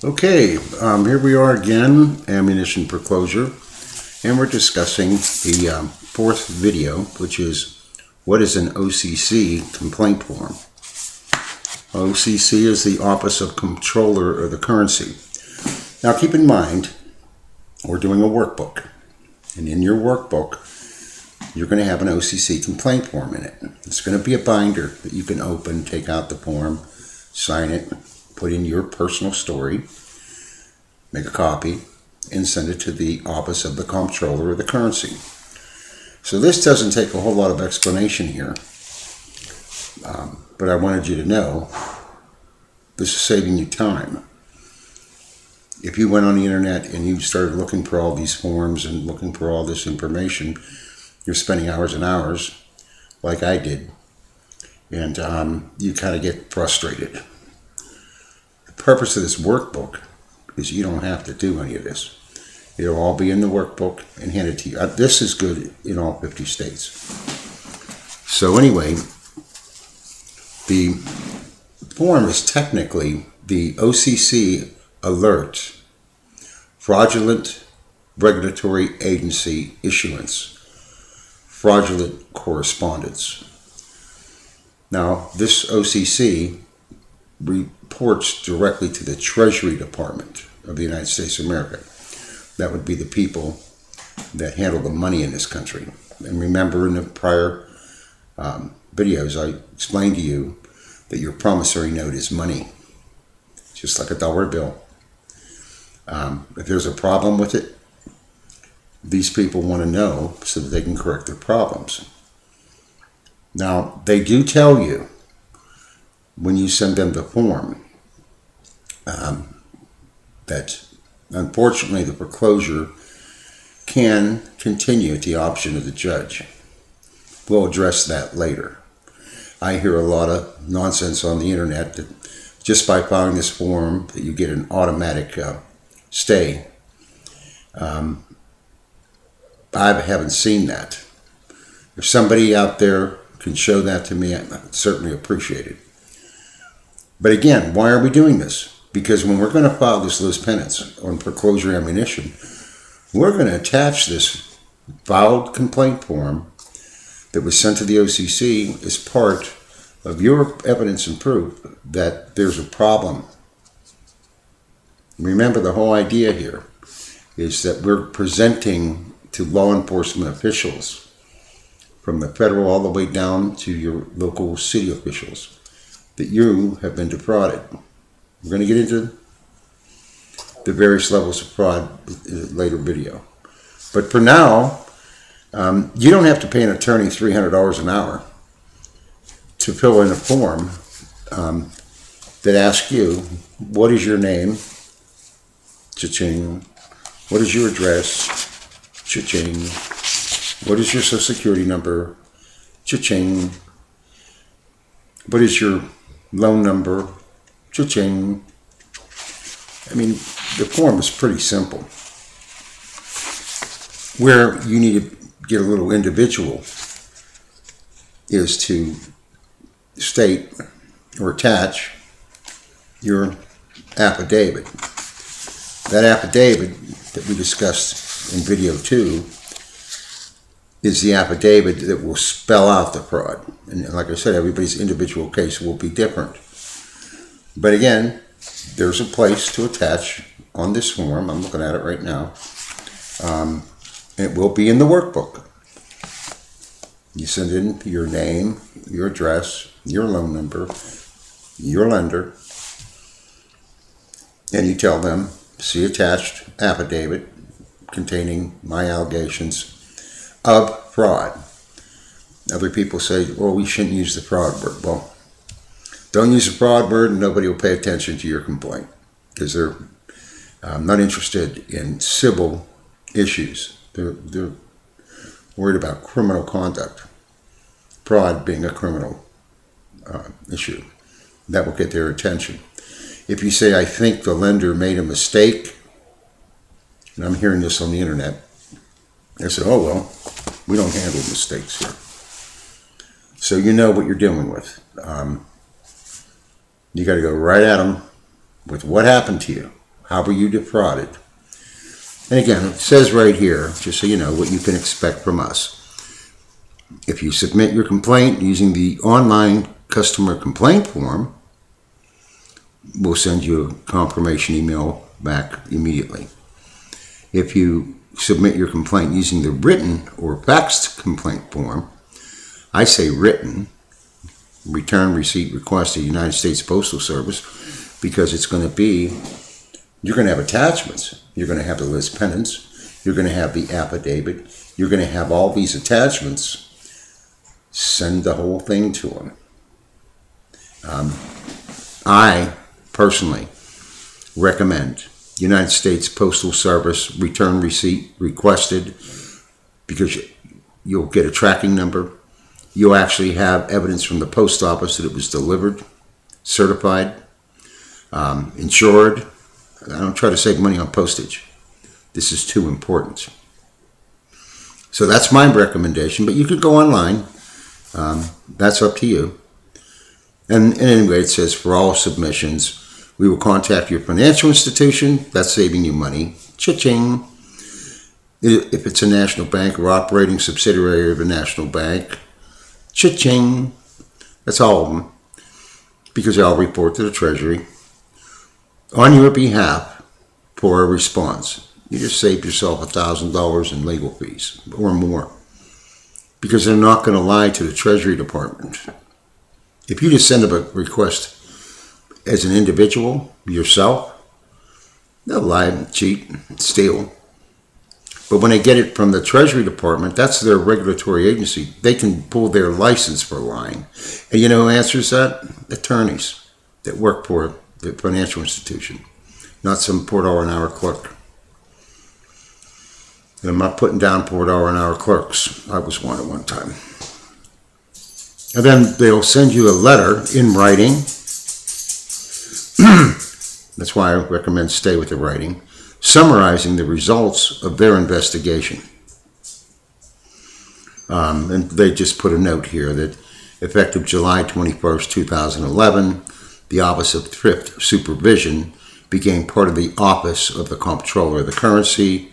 Okay, here we are again, ammunition foreclosure, and we're discussing the fourth video, which is what is an OCC complaint form. OCC is the Office of Comptroller of the Currency. Now keep in mind, we're doing a workbook, and in your workbook, you're going to have an OCC complaint form in it. It's going to be a binder that you can open, take out the form, sign it, put in your personal story, make a copy, and send it to the Office of the Comptroller of the Currency. So this doesn't take a whole lot of explanation here, but I wanted you to know this is saving you time. If you went on the internet and you started looking for all these forms and looking for all this information, you're spending hours and hours, like I did, and you kind of get frustrated. The purpose of this workbook is you don't have to do any of this. It'll all be in the workbook and handed to you. This is good in all 50 states. So anyway, the form is technically the OCC Alert Fraudulent Regulatory Agency Issuance Fraudulent Correspondence. Now, this OCC reports directly to the Treasury Department of the United States of America. That would be the people that handle the money in this country. And remember, in the prior videos, I explained to you that your promissory note is money, just like a dollar bill. If there's a problem with it, these people want to know so that they can correct their problems. Now, they do tell you when you send them the form that unfortunately the foreclosure can continue at the option of the judge. We'll address that later. I hear a lot of nonsense on the internet that just by filing this form that you get an automatic stay. I haven't seen that. If somebody out there can show that to me, I'd certainly appreciate it. But again, why are we doing this? Because when we're going to file this Lis Pendens on foreclosure ammunition, we're going to attach this filed complaint form that was sent to the OCC as part of your evidence and proof that there's a problem. Remember, the whole idea here is that we're presenting to law enforcement officials, from the federal all the way down to your local city officials, that you have been defrauded. We're going to get into the various levels of fraud in a later video. But for now, you don't have to pay an attorney $300 an hour to fill in a form that asks you, what is your name? Cha-ching. What is your address? Cha-ching. What is your social security number? Cha-ching. What is your loan number? Cha-ching. I mean, the form is pretty simple. Where you need to get a little individual is to state or attach your affidavit. That affidavit that we discussed in video 2 is the affidavit that will spell out the fraud. And like I said, everybody's individual case will be different. But again, there's a place to attach on this form. I'm looking at it right now. It will be in the workbook. You send in your name, your address, your loan number, your lender, and you tell them, see attached affidavit containing my allegations of fraud. Other people say, well, we shouldn't use the fraud word. Well, don't use the fraud word and nobody will pay attention to your complaint because they're not interested in civil issues. They're worried about criminal conduct. Fraud being a criminal issue. That will get their attention. If you say, I think the lender made a mistake, and I'm hearing this on the internet, I say, oh, well, we don't handle mistakes here. So you know what you're dealing with. You got to go right at them with what happened to you. How were you defrauded? And again, it says right here, just so you know, what you can expect from us. If you submit your complaint using the online customer complaint form, we'll send you a confirmation email back immediately. If you submit your complaint using the written or faxed complaint form, I say written, return receipt requested, United States Postal Service, because it's going to be, you're going to have attachments. You're going to have the Lis Pendens. You're going to have the affidavit. You're going to have all these attachments. Send the whole thing to them. I personally recommend United States Postal Service return receipt requested, because you'll get a tracking number. You'll actually have evidence from the post office that it was delivered, certified, insured. I don't try to save money on postage. This is too important. So that's my recommendation, but you could go online. That's up to you. And anyway, it says for all submissions, we will contact your financial institution. That's saving you money. Cha-ching. If it's a national bank or operating subsidiary of a national bank, cha-ching. That's all of them, because I'll report to the Treasury on your behalf for a response. You just saved yourself $1,000 in legal fees or more, because they're not going to lie to the Treasury Department. If you just send them a request as an individual, yourself, they'll lie, cheat, steal. But when they get it from the Treasury Department, that's their regulatory agency. They can pull their license for lying. And you know who answers that? Attorneys that work for the financial institution, not some $4 an hour clerk. And I'm not putting down $4 an hour clerks. I was one at one time. And then they'll send you a letter in writing. That's why I recommend stay with the writing, summarizing the results of their investigation. And they just put a note here that effective July 21st, 2011, the Office of Thrift Supervision became part of the Office of the Comptroller of the Currency.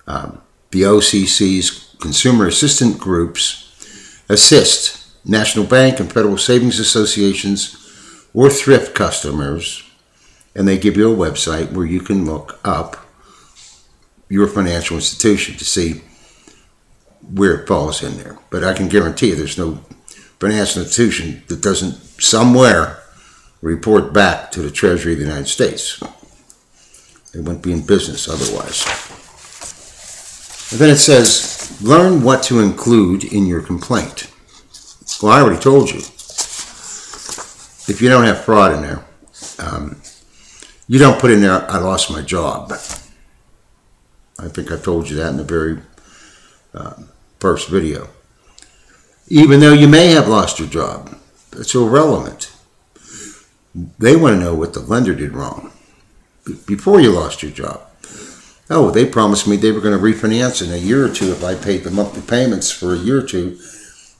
The OCC's Consumer Assistant Groups assist National Bank and Federal Savings Associations or thrift customers, and they give you a website where you can look up your financial institution to see where it falls in there. But I can guarantee you there's no financial institution that doesn't somewhere report back to the Treasury of the United States. They wouldn't be in business otherwise. And then it says, learn what to include in your complaint. Well, I already told you. If you don't have fraud in there, you don't put in there, I lost my job. I think I told you that in the very first video. Even though you may have lost your job, it's irrelevant. They want to know what the lender did wrong before you lost your job. Oh, they promised me they were going to refinance in a year or two if I paid the monthly payments for a year or two,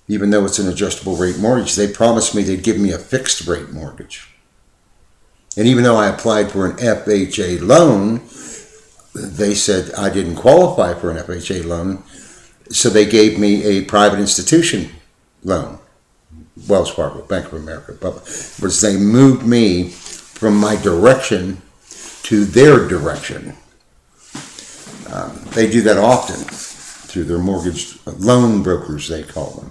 even though it's an adjustable rate mortgage. They promised me they'd give me a fixed rate mortgage. And even though I applied for an FHA loan, they said I didn't qualify for an FHA loan, so they gave me a private institution loan, Wells Fargo, Bank of America, which they moved me from my direction to their direction. They do that often through their mortgage loan brokers, they call them.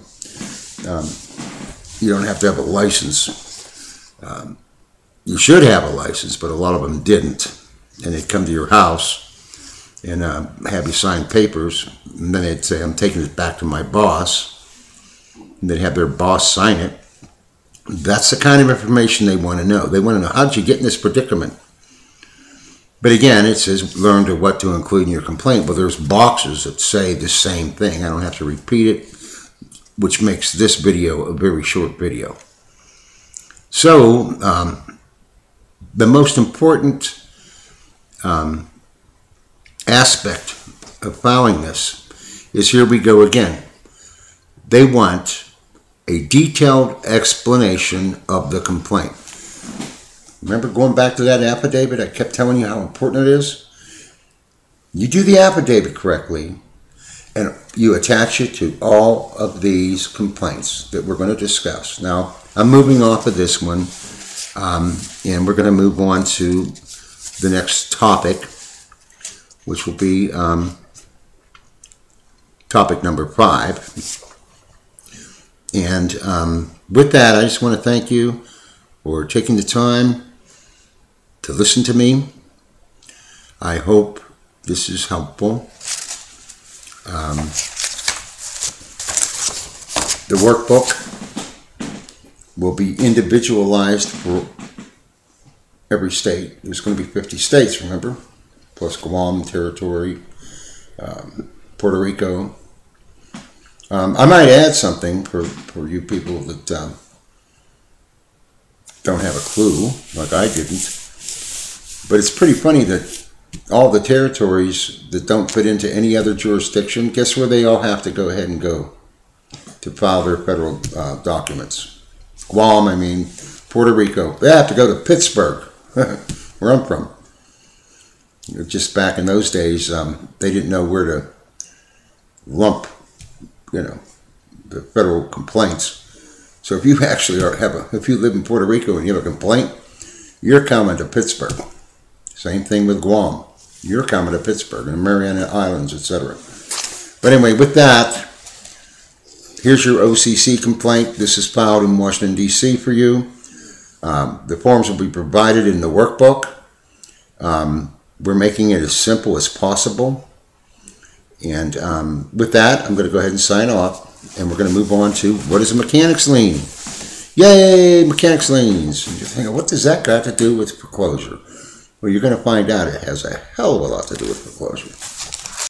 You don't have to have a license. You should have a license, but a lot of them didn't. And they'd come to your house and have you sign papers, and then they'd say, I'm taking it back to my boss. And they'd have their boss sign it. That's the kind of information they want to know. They want to know, how did you get in this predicament? But again, it says learn to what to include in your complaint. Well, there's boxes that say the same thing. I don't have to repeat it, which makes this video a very short video. So, the most important aspect of filing this is, here we go again. They want a detailed explanation of the complaint. Remember going back to that affidavit? I kept telling you how important it is. You do the affidavit correctly, and you attach it to all of these complaints that we're going to discuss. Now, I'm moving off of this one, and we're going to move on to the next topic, which will be topic number 5. And with that, I just want to thank you for taking the time to listen to me. I hope this is helpful. The workbook will be individualized for every state. There's going to be 50 states, remember, plus Guam territory, Puerto Rico. I might add something for you people that don't have a clue, like I didn't. But it's pretty funny that all the territories that don't fit into any other jurisdiction, guess where they all have to go ahead and go to file their federal documents? Guam, I mean, Puerto Rico. They have to go to Pittsburgh, where I'm from. Just back in those days, they didn't know where to lump, the federal complaints. So if you actually if you live in Puerto Rico and you have a complaint, you're coming to Pittsburgh. Same thing with Guam. You're coming to Pittsburgh and Mariana Islands, etc. But anyway, with that, here's your OCC complaint. This is filed in Washington, D.C. for you. The forms will be provided in the workbook. We're making it as simple as possible. And with that, I'm going to go ahead and sign off. And we're going to move on to what is a mechanic's lien. Yay, mechanic's liens. And you're thinking, what does that got to do with foreclosure? Well, you're going to find out it has a hell of a lot to do with foreclosure.